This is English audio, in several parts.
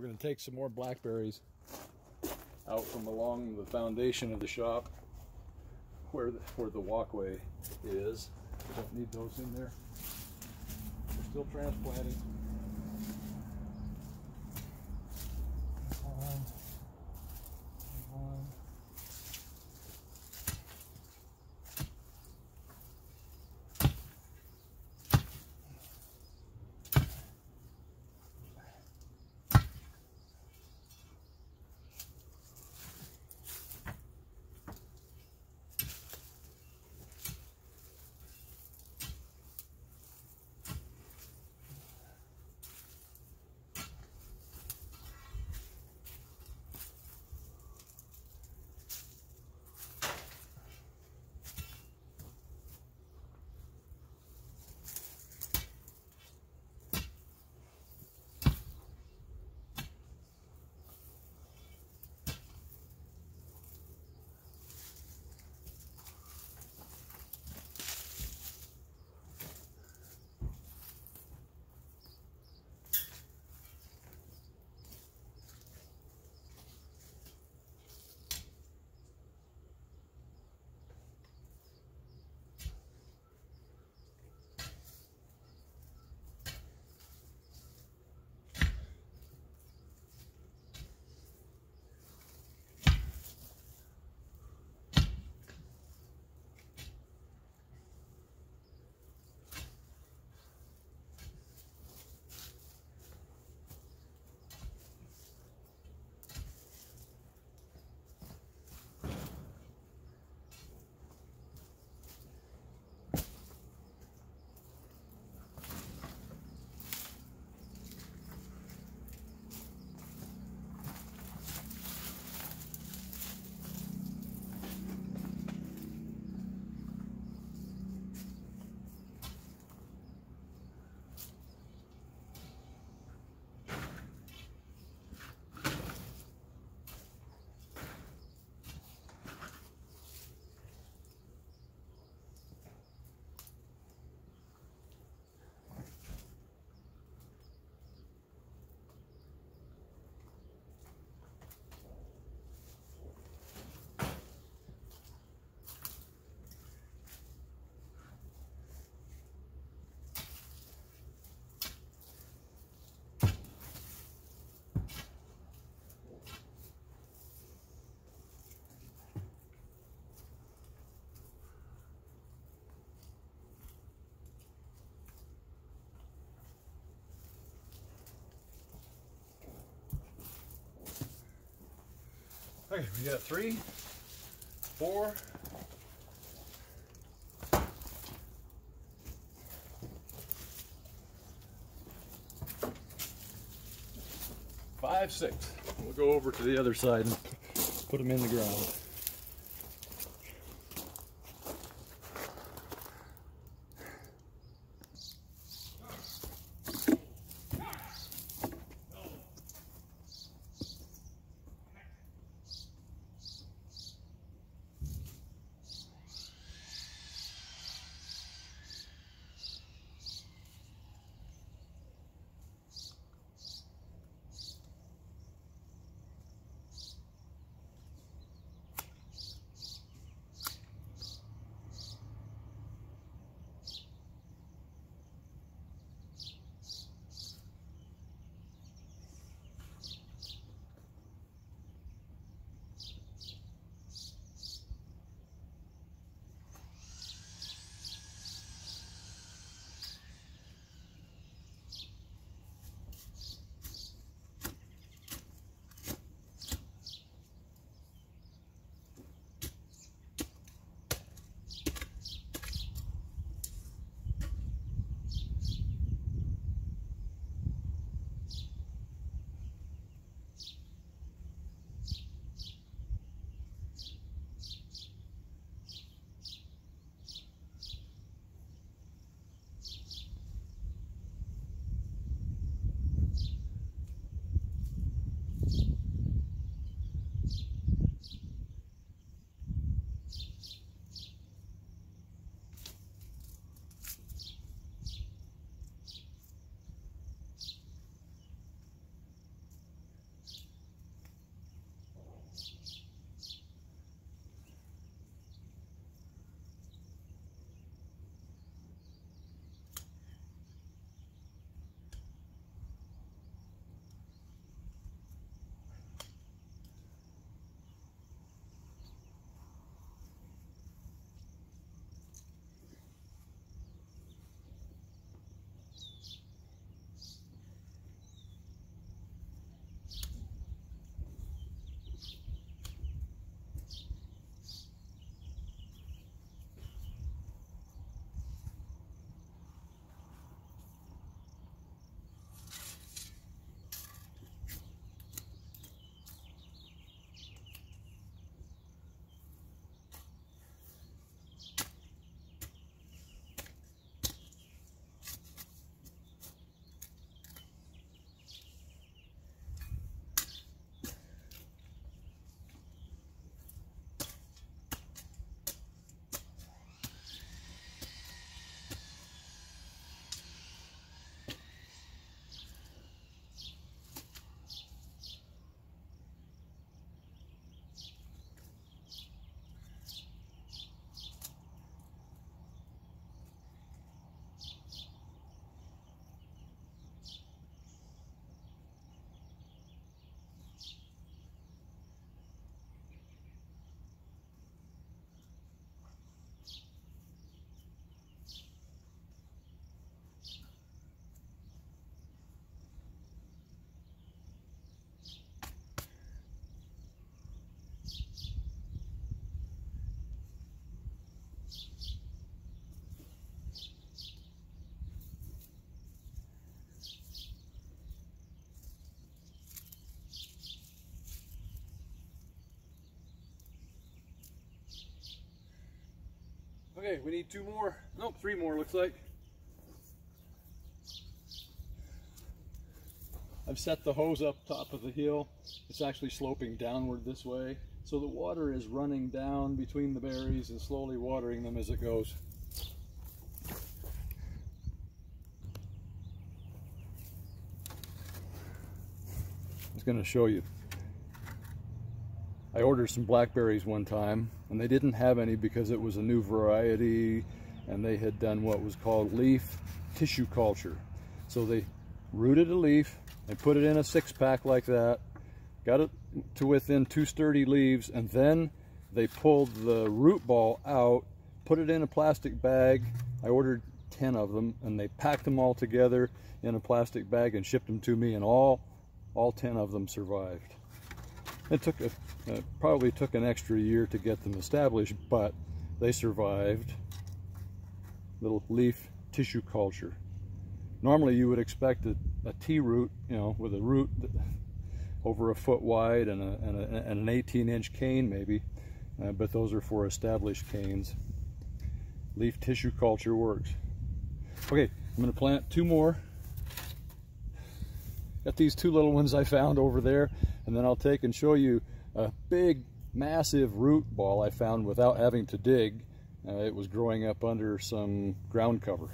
We're going to take some more blackberries out from along the foundation of the shop where the walkway is. We don't need those in there. We're still transplanting. Okay, we got 3, 4, 5, 6. We'll go over to the other side and put them in the ground. Okay, we need 2 more. Nope, 3 more looks like. I've set the hose up top of the hill. It's actually sloping downward this way. So the water is running down between the berries and slowly watering them as it goes. I was going to show you. I ordered some blackberries one time and they didn't have any because it was a new variety and they had done what was called leaf tissue culture. So they rooted a leaf and put it in a 6-pack like that, got it to within 2 sturdy leaves, and then they pulled the root ball out, put it in a plastic bag. I ordered 10 of them and they packed them all together in a plastic bag and shipped them to me, and all 10 of them survived. It took probably took an extra year to get them established, but they survived. Little leaf tissue culture. Normally you would expect a tea root, you know, with a root over a foot wide and an 18-inch cane maybe, but those are for established canes. Leaf tissue culture works. Okay, I'm going to plant 2 more. Got these 2 little ones I found over there, and then I'll take and show you a big, massive root ball I found without having to dig. It was growing up under some ground cover.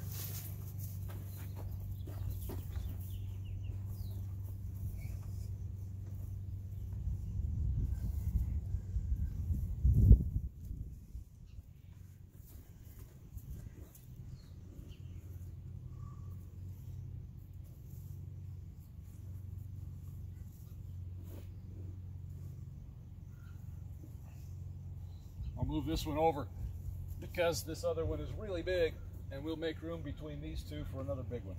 I'll move this one over because this other one is really big, and we'll make room between these 2 for another big one.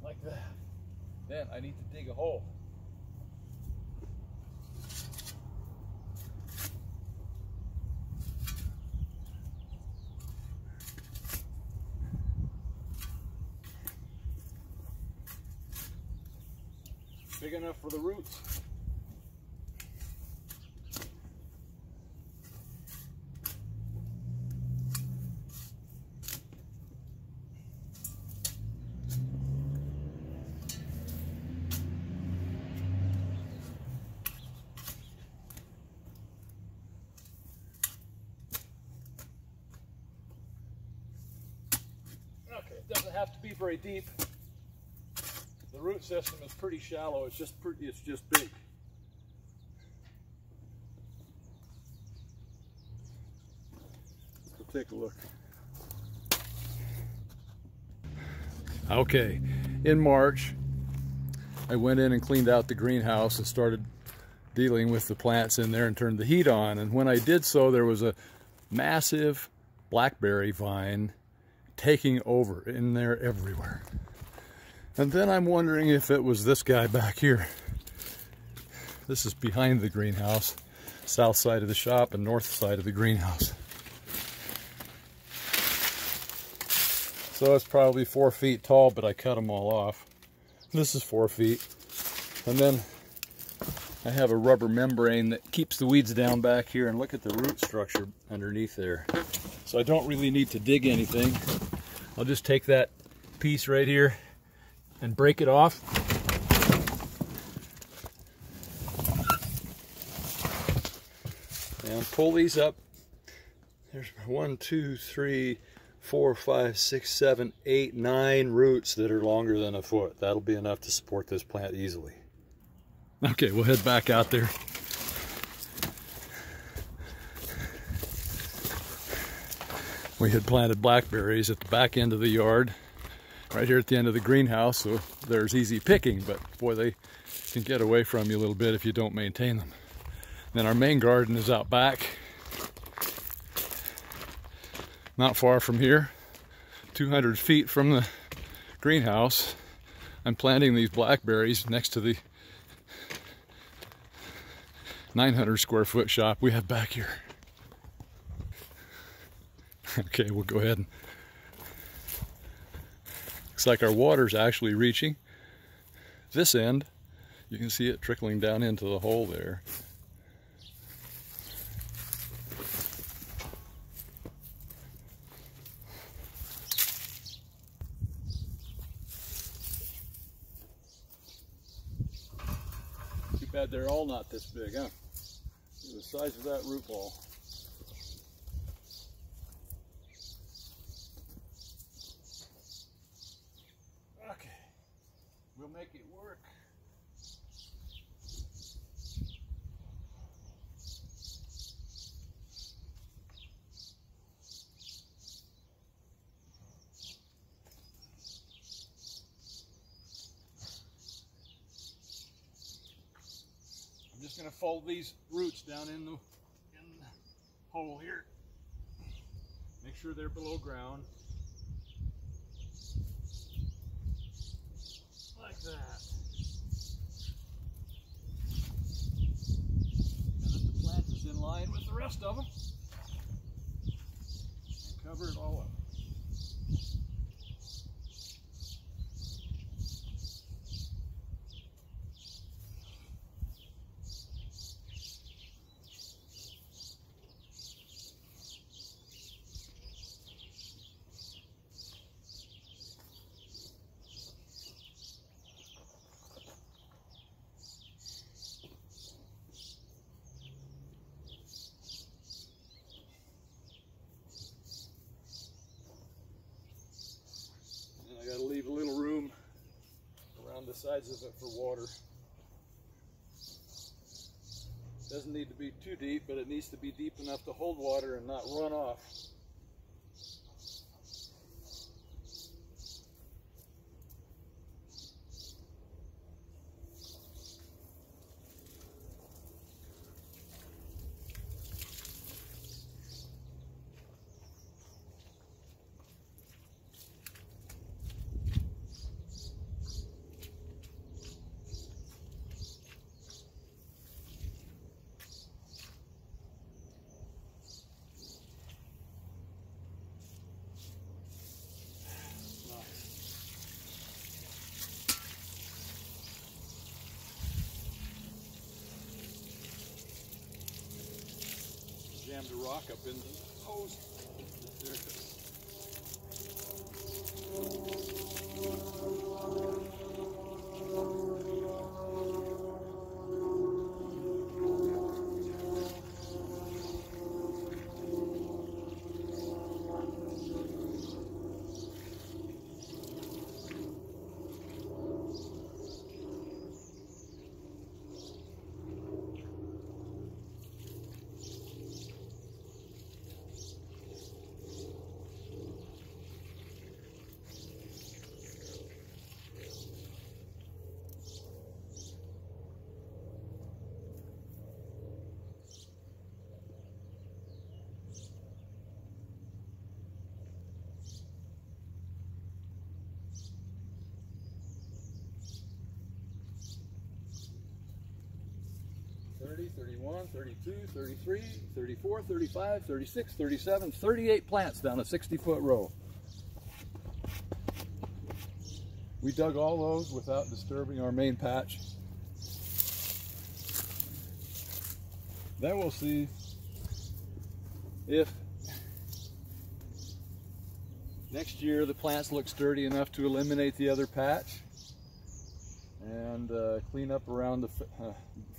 Like that. Then I need to dig a hole. Big enough for the roots. Okay, it doesn't have to be very deep. The root system is pretty shallow. It's just big. Let's go take a look. Okay, in March, I went in and cleaned out the greenhouse and started dealing with the plants in there and turned the heat on. And when I did so, there was a massive blackberry vine taking over in there everywhere. And then I'm wondering if it was this guy back here. This is behind the greenhouse, south side of the shop and north side of the greenhouse. So it's probably 4 feet tall, but I cut them all off. This is 4 feet. And then I have a rubber membrane that keeps the weeds down back here, and look at the root structure underneath there. So I don't really need to dig anything. I'll just take that piece right here and break it off. And pull these up. There's 1, 2, 3, 4, 5, 6, 7, 8, 9 roots that are longer than a foot. That'll be enough to support this plant easily. Okay, we'll head back out there. We had planted blackberries at the back end of the yard, right here at the end of the greenhouse, so there's easy picking, but boy, they can get away from you a little bit if you don't maintain them. Then our main garden is out back, not far from here, 200 feet from the greenhouse. I'm planting these blackberries next to the 900 square foot shop we have back here. Okay, we'll go ahead and looks like our water's actually reaching this end. You can see it trickling down into the hole there. bad they're all not this big, huh? The size of that root ball. Okay, we'll make it work. I'm just going to fold these roots down in the hole here. Make sure they're below ground. Like that. And if the plant is in line with the rest of them, and cover it all up. I got to leave a little room around the sides of it for water. Doesn't need to be too deep, but it needs to be deep enough to hold water and not run off. Jammed a rock up in the hose. There it is. $30, $31, $32, $33, $34, $35, $36, $37, $38 plants down a 60-foot row. We dug all those without disturbing our main patch. Then we'll see if next year the plants look sturdy enough to eliminate the other patch and clean up around the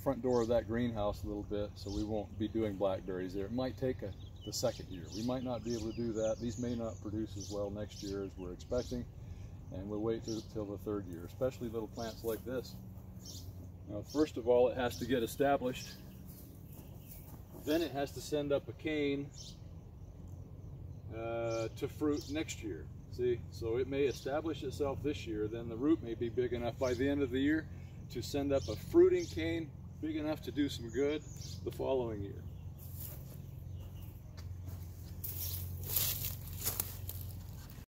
front door of that greenhouse a little bit, so we won't be doing blackberries there. It might take the second year. We might not be able to do that. These may not produce as well next year as we're expecting, and we'll wait till the third year, especially little plants like this. Now, first of all, it has to get established. Then it has to send up a cane to fruit next year. See, so it may establish itself this year, then the root may be big enough by the end of the year to send up a fruiting cane big enough to do some good the following year.